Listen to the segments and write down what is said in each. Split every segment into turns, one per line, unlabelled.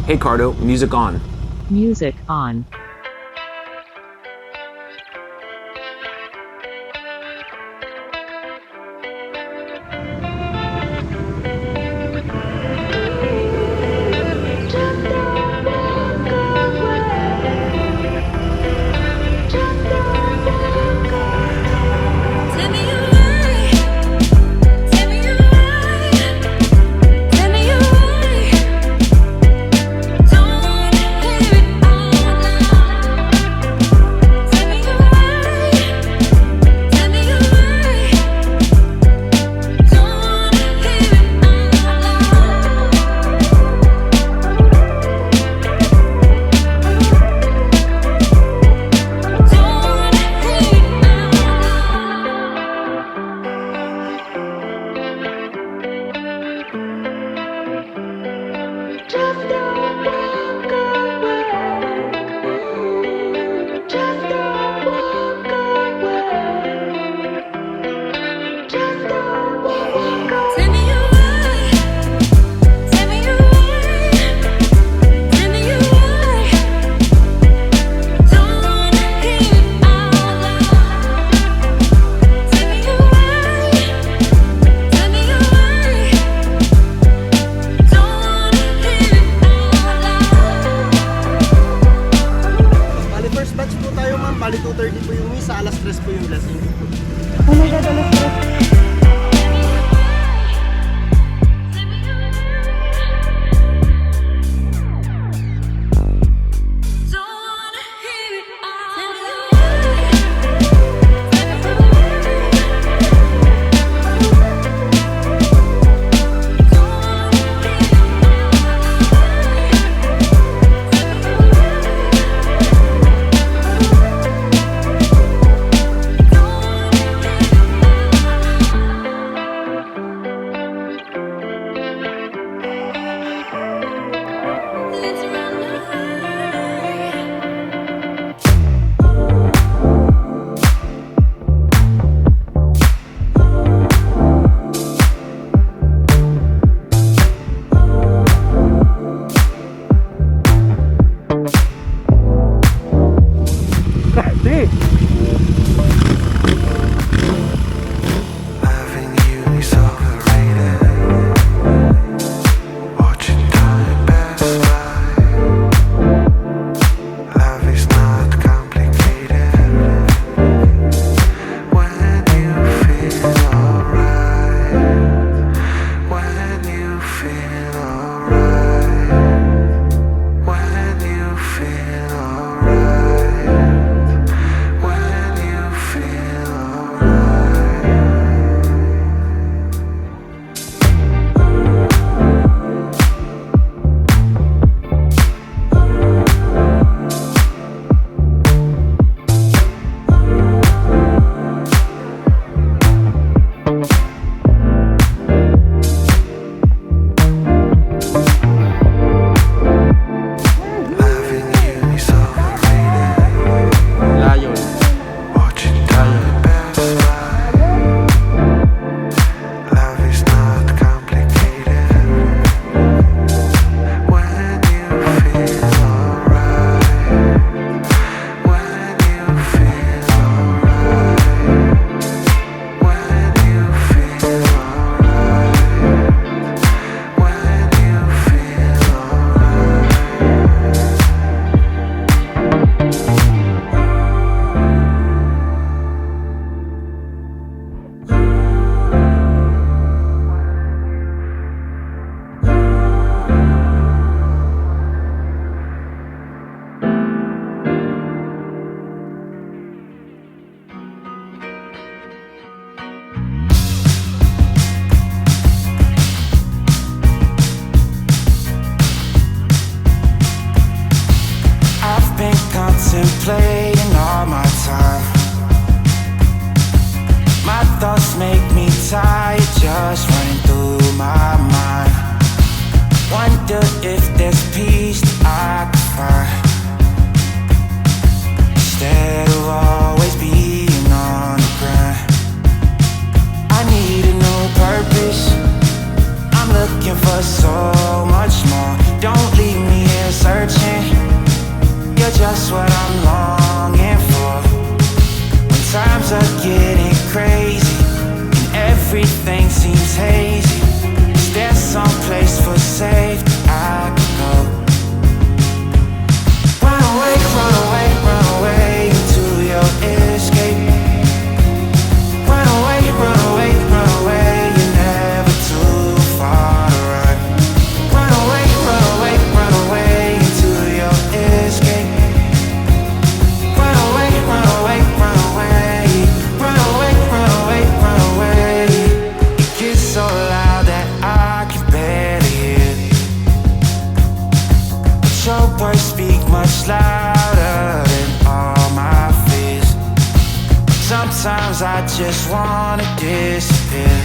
Hey Cardo, music on.
Music on.
Bali 2:30 po yung misa, alas 3 po yung blessing.
Oh my God, alas 3.
Contemplating all my time. My thoughts make me tired, just running through my mind. Wonder if there's peace that I can find, instead of always being on the grind. I need a new purpose, I'm looking for so much more. Don't leave me here just what I'm longing for. When times are getting crazy and everything seems hazy, is there some place for safety I can go? Run away, run away, run away into your escape. Run away, run away, run away, you're never too far to run. Run away, run away, run away into your escape. Run away, run away, run away. Run away, run away, run away. It gets so loud that I can barely hear. But your words speak much louder than all my fears. Sometimes I just wanna disappear.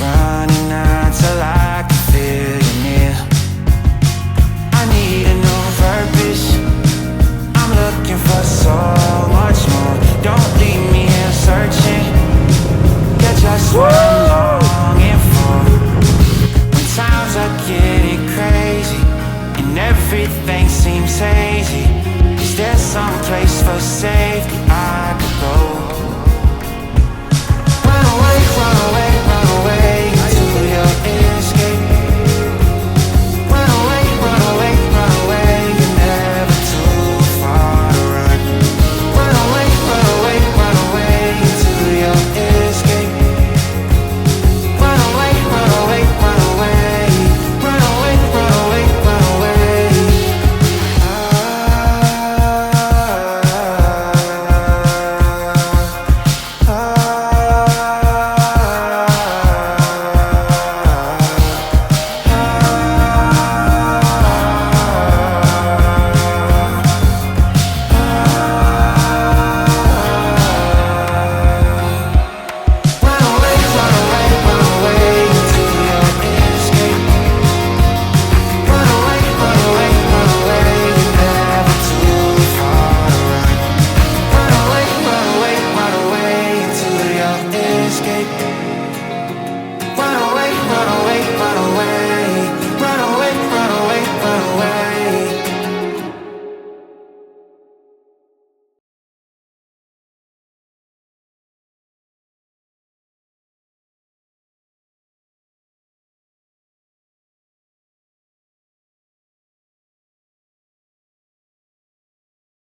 Running